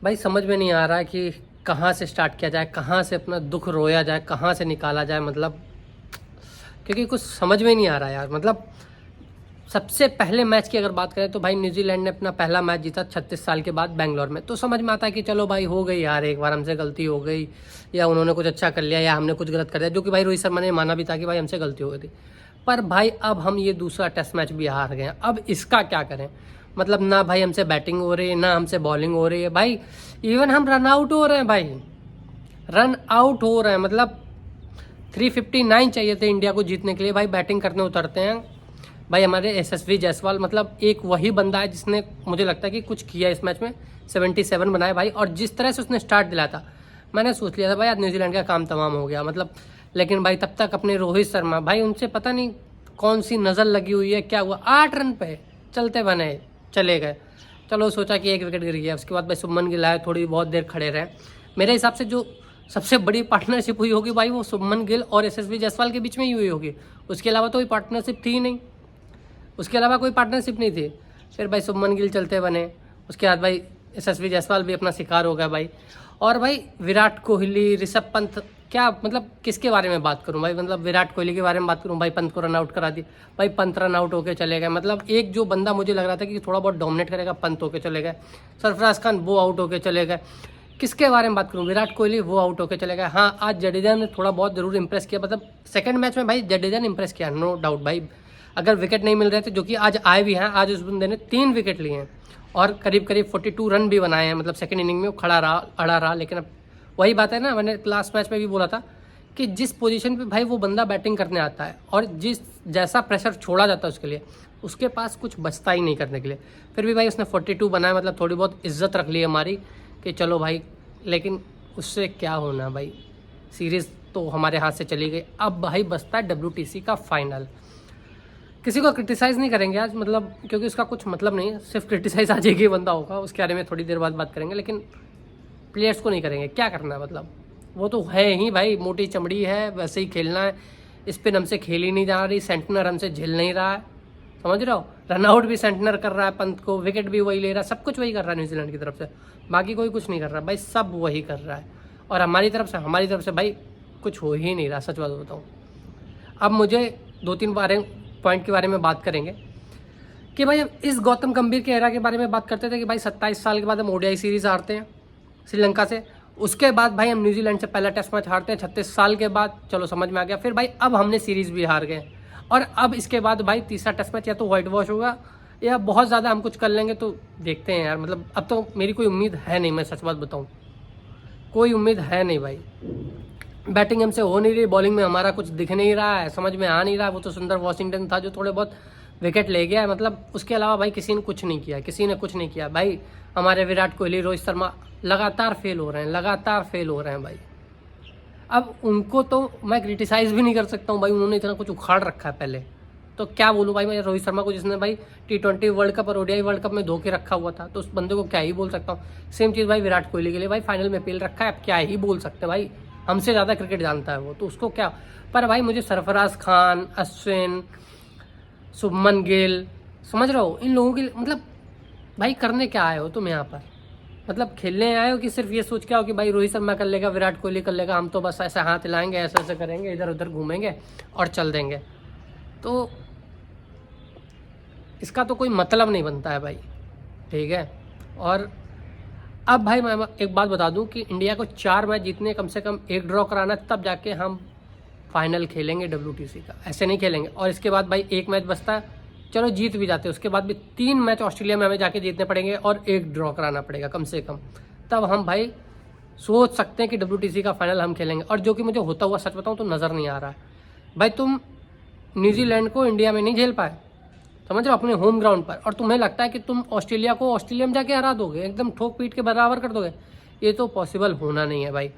भाई समझ में नहीं आ रहा है कि कहाँ से स्टार्ट किया जाए, कहाँ से अपना दुख रोया जाए, कहाँ से निकाला जाए, मतलब क्योंकि कुछ समझ में नहीं आ रहा यार। मतलब सबसे पहले मैच की अगर बात करें तो भाई न्यूजीलैंड ने अपना पहला मैच जीता 36 साल के बाद बेंगलोर में। तो समझ में आता है कि चलो भाई हो गई यार, एक बार हमसे गलती हो गई, या उन्होंने कुछ अच्छा कर लिया या हमने कुछ गलत कर दिया, जो कि भाई रोहित शर्मा ने माना भी था कि भाई हमसे गलती हो गई थी। पर भाई अब हम ये दूसरा टेस्ट मैच भी हार गए हैं, अब इसका क्या करें। मतलब ना भाई हमसे बैटिंग हो रही है, ना हमसे बॉलिंग हो रही है भाई, इवन हम रन आउट हो रहे हैं भाई, रन आउट हो रहे हैं। मतलब 359 चाहिए थे इंडिया को जीतने के लिए, भाई बैटिंग करने उतरते हैं भाई हमारे यशस्वी जायसवाल। मतलब एक वही बंदा है जिसने मुझे लगता है कि कुछ किया इस मैच में, 77 बनाए भाई। और जिस तरह से उसने स्टार्ट दिलाया था, मैंने सोच लिया था भाई आज न्यूजीलैंड का काम तमाम हो गया। मतलब लेकिन भाई तब तक अपने रोहित शर्मा भाई, उनसे पता नहीं कौन सी नज़र लगी हुई है, क्या हुआ, 8 रन पे चलते बने चले गए। चलो सोचा कि एक विकेट गिर गया, उसके बाद भाई शुभमन गिल आए, थोड़ी बहुत देर खड़े रहे। मेरे हिसाब से जो सबसे बड़ी पार्टनरशिप हुई होगी भाई वो शुभमन गिल और यशस्वी जायसवाल के बीच में ही हुई होगी, उसके अलावा तो कोई पार्टनरशिप थी नहीं, उसके अलावा कोई पार्टनरशिप नहीं थी। फिर भाई शुभमन गिल चलते बने, उसके बाद भाई यशस्वी जायसवाल भी अपना शिकार हो गया भाई। और भाई विराट कोहली, ऋषभ पंत, क्या मतलब किसके बारे में बात करूं भाई। मतलब विराट कोहली के बारे में बात करूं भाई, पंत को रन आउट करा दी भाई, पंत रन आउट होकर चले गए। मतलब एक जो बंदा मुझे लग रहा था कि थोड़ा बहुत डोमिनेट करेगा, पंत होकर चले गए। सरफराज खान वो आउट होकर चले गए। किसके बारे में बात करूं, विराट कोहली वो आउट होकर चले गए। हाँ आज जडेजा ने थोड़ा बहुत जरूर इंप्रेस किया, मतलब सेकंड मैच में भाई जडेजा ने इंप्रेस किया, नो डाउट भाई। अगर विकेट नहीं मिल रहे थे, जो कि आज आए भी हैं, आज उस बंदे ने 3 विकेट लिए हैं और करीब करीब 42 रन भी बनाए हैं। मतलब सेकंड इनिंग में वो खड़ा रहा, अड़ा रहा। लेकिन अब वही बात है ना, मैंने लास्ट मैच में भी बोला था कि जिस पोजीशन पे भाई वो बंदा बैटिंग करने आता है और जिस जैसा प्रेशर छोड़ा जाता है उसके लिए, उसके पास कुछ बचता ही नहीं करने के लिए। फिर भी भाई उसने 42 बनाया, मतलब थोड़ी बहुत इज्जत रख ली हमारी कि चलो भाई। लेकिन उससे क्या होना भाई, सीरीज़ तो हमारे हाथ से चली गई। अब भाई बसता है WTC का फाइनल। किसी को क्रिटिसाइज़ नहीं करेंगे आज, मतलब क्योंकि उसका कुछ मतलब नहीं है, सिर्फ क्रिटिसाइज़ आज एक ही बंदा होगा, उसके बारे में थोड़ी देर बाद बात करेंगे। लेकिन प्लेयर्स को नहीं करेंगे, क्या करना है, मतलब वो तो है ही भाई, मोटी चमड़ी है, वैसे ही खेलना है। स्पिन हमसे खेल ही नहीं जा रही, सेंटनर हमसे झेल नहीं रहा है, समझ रहे हो। रनआउट भी सेंटनर कर रहा है पंत को, विकेट भी वही ले रहा है, सब कुछ वही कर रहा है न्यूजीलैंड की तरफ से, बाकी कोई कुछ नहीं कर रहा भाई, सब वही कर रहा है। और हमारी तरफ से भाई कुछ हो ही नहीं रहा, सच बात बताऊँ। अब मुझे 2-3 पॉइंट के बारे में बात करेंगे कि भाई हम इस गौतम गंभीर के एरा के बारे में बात करते थे कि भाई 27 साल के बाद हम ODI सीरीज़ हारते हैं श्रीलंका से। उसके बाद भाई हम न्यूजीलैंड से पहला टेस्ट मैच हारते हैं 36 साल के बाद, चलो समझ में आ गया। फिर भाई अब हमने सीरीज़ भी हार गए और अब इसके बाद भाई तीसरा टेस्ट मैच या तो वाइट वॉश होगा या बहुत ज़्यादा हम कुछ कर लेंगे, तो देखते हैं यार। मतलब अब तो मेरी कोई उम्मीद है नहीं, मैं सच बात बताऊँ, कोई उम्मीद है नहीं भाई। बैटिंग हमसे हो नहीं रही, बॉलिंग में हमारा कुछ दिख नहीं रहा है, समझ में आ नहीं रहा है। वो तो सुंदर वॉशिंगटन था जो थोड़े बहुत विकेट ले गया है, मतलब उसके अलावा भाई किसी ने कुछ नहीं किया, किसी ने कुछ नहीं किया भाई। हमारे विराट कोहली, रोहित शर्मा लगातार फेल हो रहे हैं, लगातार फेल हो रहे हैं भाई। अब उनको तो मैं क्रिटिसाइज़ भी नहीं कर सकता हूँ भाई, उन्होंने इतना कुछ उखाड़ रखा है पहले, तो क्या बोलूँ भाई मैं रोहित शर्मा को, जिसने भाई T20 वर्ल्ड कप और ODI वर्ल्ड कप में धोखे रखा हुआ था, तो उस बंदे को क्या ही बोल सकता हूँ। सेम चीज़ भाई विराट कोहली के लिए, भाई फाइनल में पेल रखा है, अब क्या ही बोल सकते हैं भाई, हमसे ज़्यादा क्रिकेट जानता है वो, तो उसको क्या। पर भाई मुझे सरफराज खान, अश्विन, शुभमन गिल, समझ रहे हो, इन लोगों के मतलब भाई करने क्या आए हो तुम यहाँ पर, मतलब खेलने आए हो कि सिर्फ ये सोच के आओ कि भाई रोहित शर्मा कर लेगा, विराट कोहली कर लेगा, हम तो बस ऐसे हाथ हिलाएंगे, ऐसे ऐसे करेंगे, इधर उधर घूमेंगे और चल देंगे। तो इसका तो कोई मतलब नहीं बनता है भाई, ठीक है। और अब भाई मैं एक बात बता दूं कि इंडिया को 4 मैच जीतने, कम से कम 1 ड्रॉ कराना, तब जाके हम फाइनल खेलेंगे WTC का, ऐसे नहीं खेलेंगे। और इसके बाद भाई 1 मैच बचता है, चलो जीत भी जाते हैं, उसके बाद भी 3 मैच ऑस्ट्रेलिया में हमें जाके जीतने पड़ेंगे और 1 ड्रॉ कराना पड़ेगा कम से कम, तब हम भाई सोच सकते हैं कि WTC का फाइनल हम खेलेंगे। और जो कि मुझे होता हुआ सच बताऊँ तो नज़र नहीं आ रहा है भाई। तुम न्यूजीलैंड को इंडिया में नहीं झेल पाए, समझ रहे हो, अपने होम ग्राउंड पर, और तुम्हें लगता है कि तुम ऑस्ट्रेलिया को ऑस्ट्रेलिया में जाके हरा दोगे, एकदम ठोक पीट के बराबर कर दोगे, ये तो पॉसिबल होना नहीं है भाई।